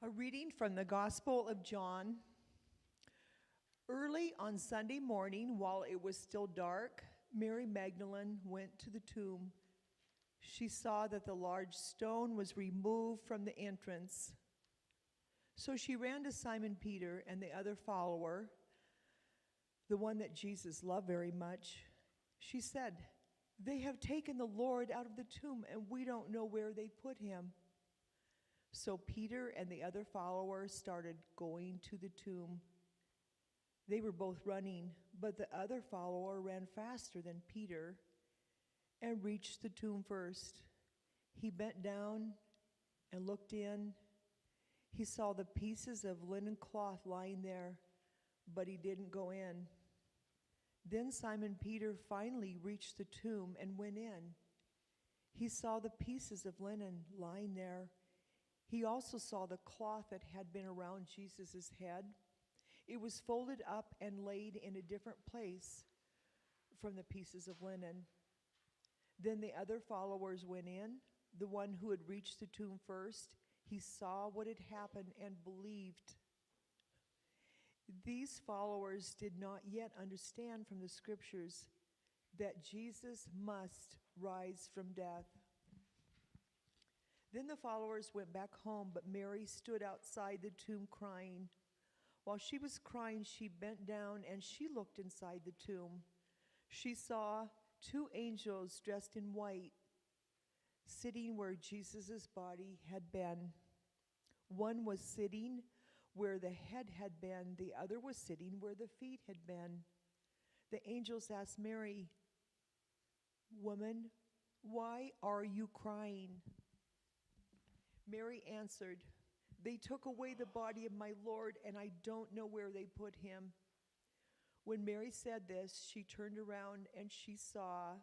A reading from the Gospel of John. Early on Sunday morning, while it was still dark, Mary Magdalene went to the tomb. She saw that the large stone was removed from the entrance. So she ran to Simon Peter and the other follower, the one that Jesus loved very much. She said, "They have taken the Lord out of the tomb, and we don't know where they put him." So Peter and the other follower started going to the tomb. They were both running, but the other follower ran faster than Peter and reached the tomb first. He bent down and looked in. He saw the pieces of linen cloth lying there, but he didn't go in. Then Simon Peter finally reached the tomb and went in. He saw the pieces of linen lying there. He also saw the cloth that had been around Jesus' head. It was folded up and laid in a different place from the pieces of linen. Then the other followers went in. The one who had reached the tomb first, he saw what had happened and believed. These followers did not yet understand from the scriptures that Jesus must rise from death. Then the followers went back home, but Mary stood outside the tomb crying. While she was crying, she bent down and she looked inside the tomb. She saw two angels dressed in white sitting where Jesus' body had been. One was sitting where the head had been, the other was sitting where the feet had been. The angels asked Mary, "Woman, why are you crying?" Mary answered, "They took away the body of my Lord, and I don't know where they put him." When Mary said this, she turned around and she saw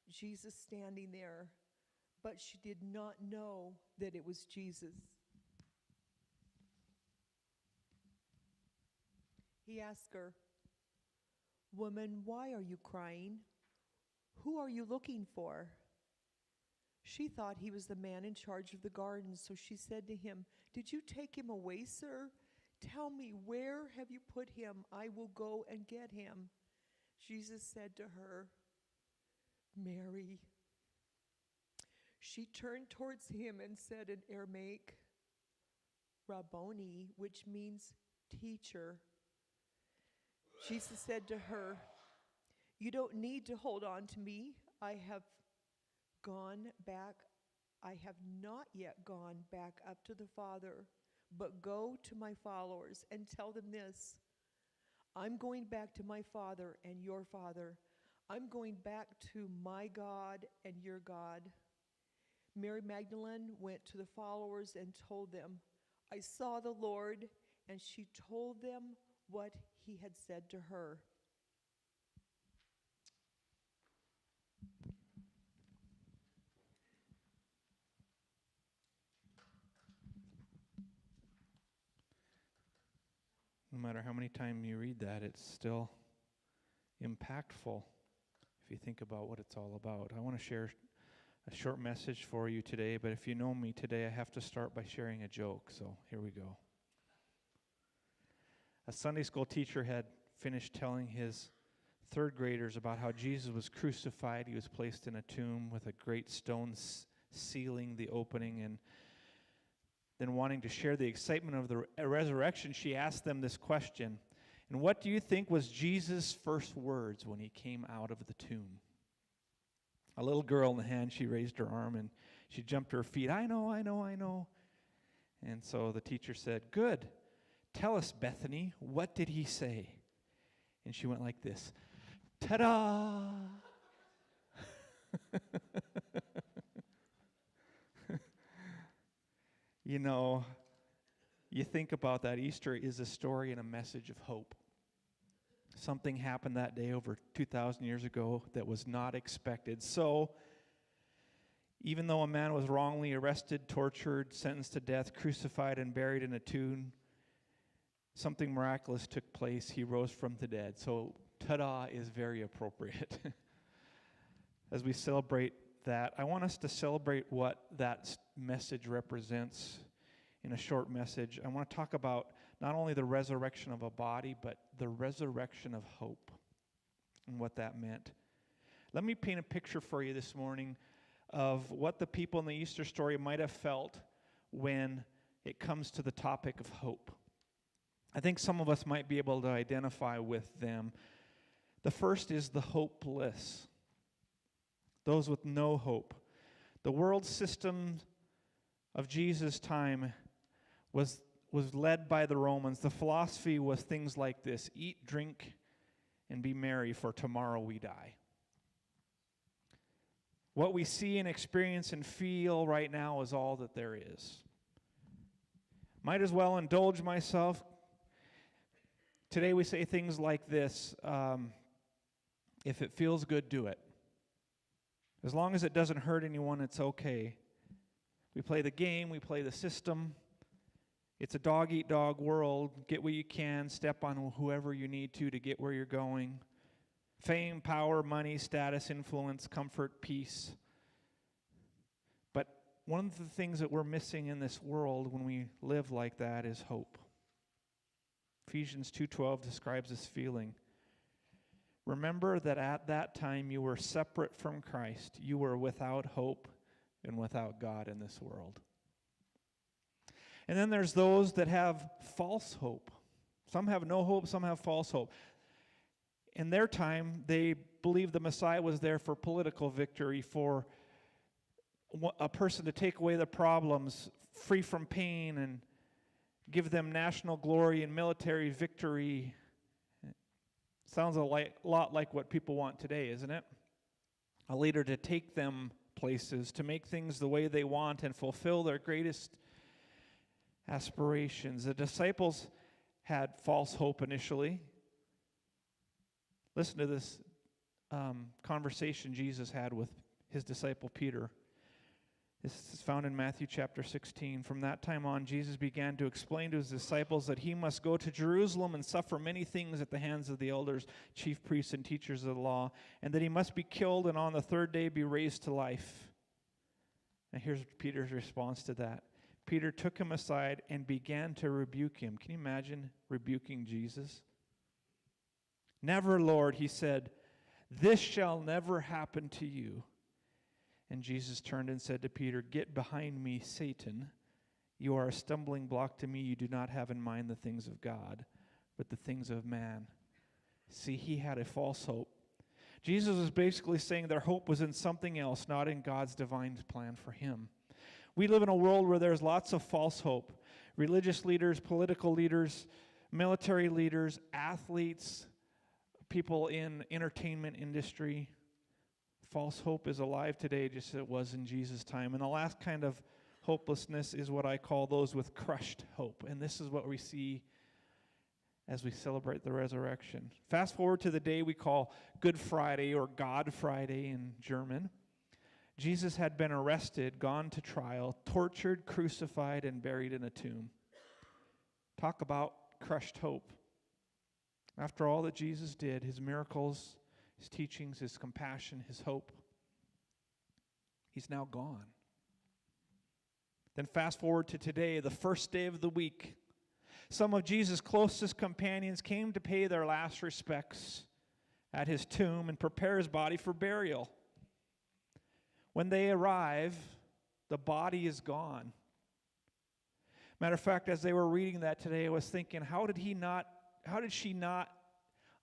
Jesus standing there, but she did not know that it was Jesus. He asked her, "Woman, why are you crying? Who are you looking for?" She thought he was the man in charge of the garden, so she said to him, "Did you take him away, sir? Tell me, where have you put him? I will go and get him." Jesus said to her, "Mary." She turned towards him and said in Aramaic, "Rabboni," which means teacher. Jesus said to her, "You don't need to hold on to me. I have not yet gone back up to the Father, but go to my followers and tell them this: I'm going back to my Father and your Father. I'm going back to my God and your God." Mary Magdalene went to the followers and told them, "I saw the Lord," and she told them what he had said to her. No matter how many times you read that, it's still impactful if you think about what it's all about. I want to share a short message for you today, but if you know me today, I have to start by sharing a joke, so here we go. A Sunday school teacher had finished telling his third graders about how Jesus was crucified. He was placed in a tomb with a great stone sealing the opening, and then wanting to share the excitement of the resurrection, she asked them this question: "And what do you think was Jesus' first words when he came out of the tomb?" A little girl in the hand, she raised her arm and she jumped to her feet. I know. And so the teacher said, "Good. Tell us, Bethany, what did he say?" And she went like this: "Ta-da!" You know, you think about that, Easter is a story and a message of hope. Something happened that day over 2,000 years ago that was not expected. So, even though a man was wrongly arrested, tortured, sentenced to death, crucified, and buried in a tomb, something miraculous took place. He rose from the dead. So, ta-da is very appropriate. As we celebrate that, I want us to celebrate what that message represents in a short message. I want to talk about not only the resurrection of a body, but the resurrection of hope and what that meant. Let me paint a picture for you this morning of what the people in the Easter story might have felt when it comes to the topic of hope. I think some of us might be able to identify with them. The first is the hopeless, those with no hope. The world system of Jesus' time was led by the Romans. The philosophy was things like this: eat, drink, and be merry, for tomorrow we die. What we see and experience and feel right now is all that there is. Might as well indulge myself. Today we say things like this: if it feels good, do it. As long as it doesn't hurt anyone, it's okay. We play the game, we play the system. It's a dog-eat-dog world. Get what you can, step on whoever you need to get where you're going. Fame, power, money, status, influence, comfort, peace. But one of the things that we're missing in this world when we live like that is hope. Ephesians 2:12 describes this feeling. Remember that at that time you were separate from Christ. You were without hope and without God in this world. And then there's those that have false hope. Some have no hope, some have false hope. In their time, they believed the Messiah was there for political victory, for a person to take away the problems, free from pain, and give them national glory and military victory. Sounds a lot like what people want today, isn't it? A leader to take them places, to make things the way they want and fulfill their greatest aspirations. The disciples had false hope initially. Listen to this conversation Jesus had with his disciple Peter. This is found in Matthew chapter 16. From that time on, Jesus began to explain to his disciples that he must go to Jerusalem and suffer many things at the hands of the elders, chief priests, and teachers of the law, and that he must be killed and on the third day be raised to life. And here's Peter's response to that. Peter took him aside and began to rebuke him. Can you imagine rebuking Jesus? Never, Lord, he said, this shall never happen to you. And Jesus turned and said to Peter, get behind me, Satan. You are a stumbling block to me. You do not have in mind the things of God, but the things of man. See, he had a false hope. Jesus was basically saying their hope was in something else, not in God's divine plan for him. We live in a world where there's lots of false hope. Religious leaders, political leaders, military leaders, athletes, people in entertainment industry. False hope is alive today just as it was in Jesus' time. And the last kind of hopelessness is what I call those with crushed hope. And this is what we see as we celebrate the resurrection. Fast forward to the day we call Good Friday, or God Friday in German. Jesus had been arrested, gone to trial, tortured, crucified, and buried in a tomb. Talk about crushed hope. After all that Jesus did, his miracles, his teachings, his compassion, his hope, he's now gone. Then fast forward to today, the first day of the week. Some of Jesus' closest companions came to pay their last respects at his tomb and prepare his body for burial. When they arrive, the body is gone. Matter of fact, as they were reading that today, I was thinking, how did she not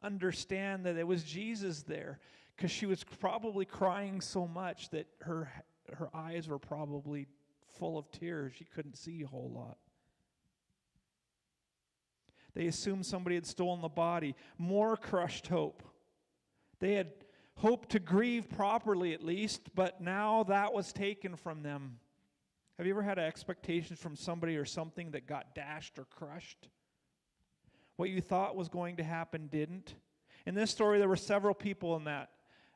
understand that it was Jesus there? Because she was probably crying so much that her eyes were probably full of tears. She couldn't see a whole lot. They assumed somebody had stolen the body. More crushed hope. They had hoped to grieve properly at least, but now that was taken from them. Have you ever had expectations from somebody or something that got dashed or crushed? What you thought was going to happen didn't. In this story, there were several people in that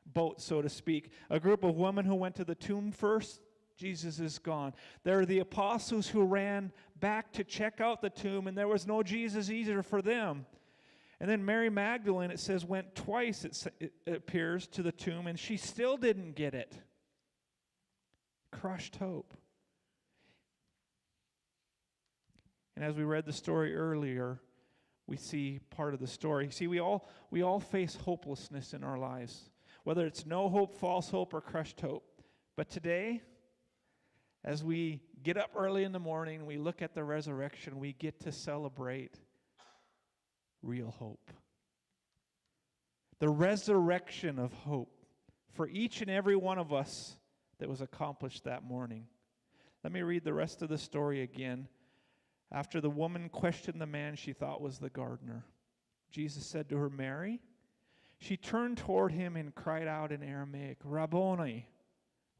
boat, so to speak. A group of women who went to the tomb first. Jesus is gone. There are the apostles who ran back to check out the tomb, and there was no Jesus either for them. And then Mary Magdalene, it says, went twice, it appears, to the tomb, and she still didn't get it. Crushed hope. And as we read the story earlier, we see part of the story. See, we all face hopelessness in our lives, whether it's no hope, false hope, or crushed hope. But today, as we get up early in the morning, we look at the resurrection, we get to celebrate real hope. The resurrection of hope for each and every one of us that was accomplished that morning. Let me read the rest of the story again. After the woman questioned the man she thought was the gardener, Jesus said to her, "Mary." She turned toward him and cried out in Aramaic, "Rabboni,"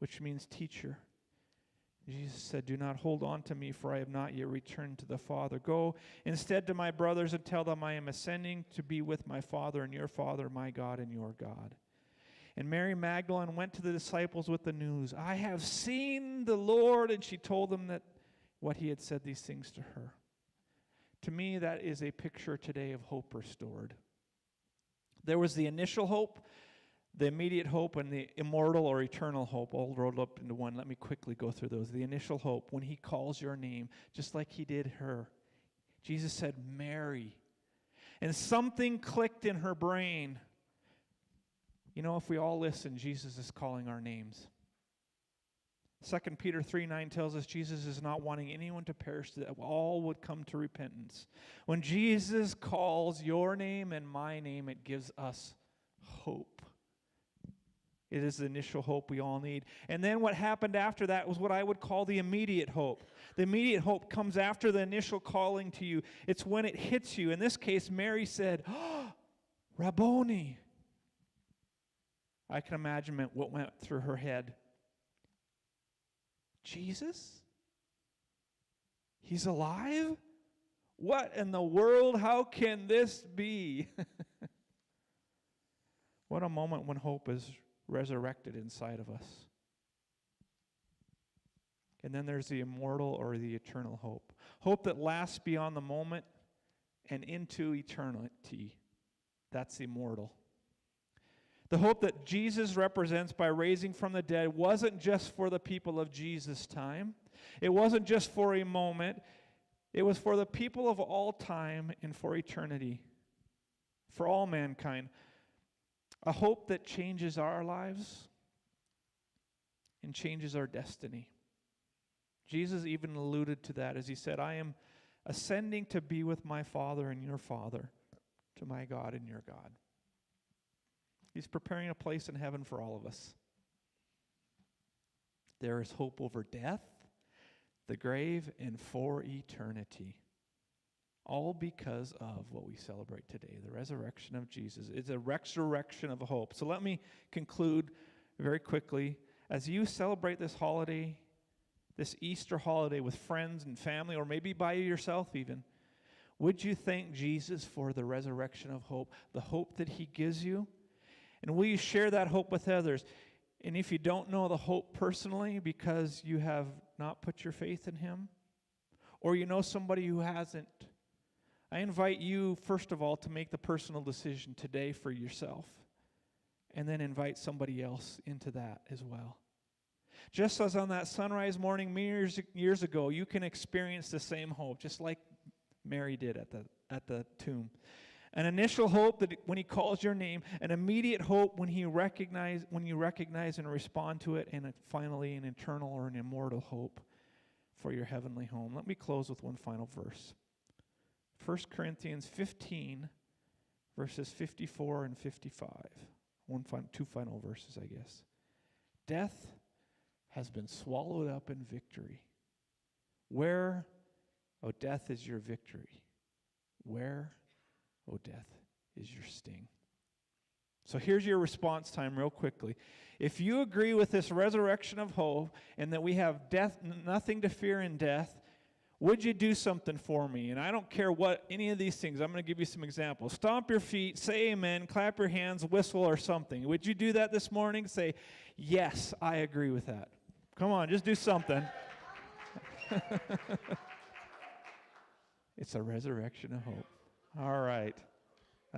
which means teacher. Jesus said, "Do not hold on to me, for I have not yet returned to the Father. Go instead to my brothers and tell them I am ascending to be with my Father and your Father, my God and your God." And Mary Magdalene went to the disciples with the news, "I have seen the Lord," and she told them that what he had said these things to her. To me, that is a picture today of hope restored. There was the initial hope, the immediate hope, and the immortal or eternal hope, all rolled up into one. Let me quickly go through those. The initial hope, when he calls your name, just like he did her. Jesus said, "Mary." And something clicked in her brain. You know, if we all listen, Jesus is calling our names. 2 Peter 3:9 tells us Jesus is not wanting anyone to perish, that all would come to repentance. When Jesus calls your name and my name, it gives us hope. It is the initial hope we all need. And then what happened after that was what I would call the immediate hope. The immediate hope comes after the initial calling to you. It's when it hits you. In this case, Mary said, "Oh, Rabboni." I can imagine what went through her head. Jesus? He's alive? What in the world? How can this be? What a moment when hope is resurrected inside of us. And then there's the immortal or the eternal hope. Hope that lasts beyond the moment and into eternity. That's immortal. The hope that Jesus represents by raising from the dead wasn't just for the people of Jesus' time. It wasn't just for a moment. It was for the people of all time and for eternity. For all mankind. A hope that changes our lives and changes our destiny. Jesus even alluded to that as he said, "I am ascending to be with my Father and your Father, to my God and your God." He's preparing a place in heaven for all of us. There is hope over death, the grave, and for eternity. All because of what we celebrate today, the resurrection of Jesus. It's a resurrection of hope. So let me conclude very quickly. As you celebrate this holiday, this Easter holiday with friends and family, or maybe by yourself even, would you thank Jesus for the resurrection of hope, the hope that he gives you? And will you share that hope with others? And if you don't know the hope personally because you have not put your faith in him, or you know somebody who hasn't, I invite you, first of all, to make the personal decision today for yourself, and then invite somebody else into that as well. Just as on that sunrise morning years ago, you can experience the same hope, just like Mary did at the tomb. An initial hope that when he calls your name, an immediate hope when you recognize and respond to it, and finally an eternal or an immortal hope for your heavenly home. Let me close with one final verse. 1 Corinthians 15, verses 54 and 55. Two final verses, I guess. Death has been swallowed up in victory. Where, O death, is your victory? Where, O death, is your sting? So here's your response time real quickly. If you agree with this resurrection of hope and that we have death, nothing to fear in death, would you do something for me? And I don't care what any of these things. I'm going to give you some examples. Stomp your feet, say amen, clap your hands, whistle or something. Would you do that this morning? Say, yes, I agree with that. Come on, just do something. It's a resurrection of hope. All right.